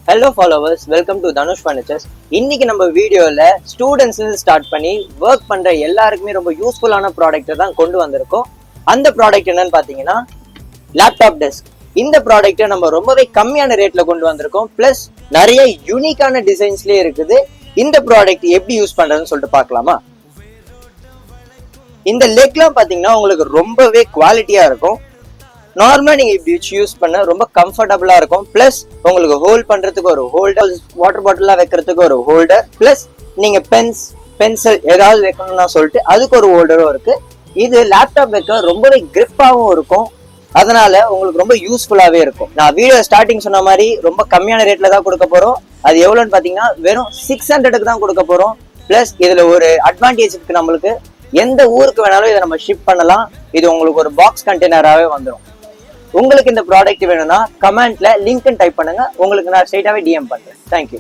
Hello followers, welcome to Dhanush furnitures. இன்னைக்கு நம்ம வீடியோவில் ஸ்டூடெண்ட்ஸ் ஸ்டார்ட் பண்ணி ஒர்க் பண்ணுற எல்லாருக்குமே ரொம்ப யூஸ்ஃபுல்லான ப்ராடக்ட்டை தான் கொண்டு வந்திருக்கோம். அந்த ப்ராடக்ட் என்னன்னு பார்த்தீங்கன்னா லேப்டாப் டெஸ்க். இந்த ப்ராடக்ட்டை நம்ம ரொம்பவே கம்மியான ரேட்டில் கொண்டு வந்திருக்கோம். ப்ளஸ் நிறைய யூனிக்கான டிசைன்ஸ்லேயே இருக்குது. இந்த ப்ராடக்ட் எப்படி யூஸ் பண்ணுறதுன்னு சொல்லிட்டு பார்க்கலாமா? இந்த லெக்லாம் பார்த்தீங்கன்னா உங்களுக்கு ரொம்பவே குவாலிட்டியாக இருக்கும். நார்மலா நீங்க இப்படி யூஸ் பண்ண ரொம்ப கம்ஃபர்டபுளா இருக்கும். பிளஸ் உங்களுக்கு ஹோல்ட் பண்றதுக்கு ஒரு ஹோல்டர், வாட்டர் பாட்டிலா வைக்கிறதுக்கு ஒரு ஹோல்டர், பிளஸ் நீங்க பென்சில் ஏதாவது வைக்கணும்னா சொல்லிட்டு அதுக்கு ஒரு ஹோல்டரும் இருக்கு. இது லேப்டாப் வைக்க ரொம்பவே கிரிப்பாவும் இருக்கும். அதனால உங்களுக்கு ரொம்ப யூஸ்ஃபுல்லாவே இருக்கும். நான் வீடியோ ஸ்டார்டிங் சொன்ன மாதிரி ரொம்ப கம்மியான ரேட்ல தான் கொடுக்க போறோம். அது எவ்வளவுன்னு பாத்தீங்கன்னா வெறும் 600க்கு தான் கொடுக்க போறோம். பிளஸ் இதுல ஒரு அட்வான்டேஜ் இருக்கு, நம்மளுக்கு எந்த ஊருக்கு வேணாலும் இதை நம்ம ஷிப் பண்ணலாம். இது உங்களுக்கு ஒரு பாக்ஸ் கண்டெய்னராகவே வந்துடும். உங்களுக்கு இந்த ப்ராடக்ட் வேணும்னா கமெண்ட்ல லிங்க் டைப் பண்ணுங்க. உங்களுக்கு நான் ஸ்ட்ரைட்டாவே டிஎம் பண்றேன். தேங்க்யூ.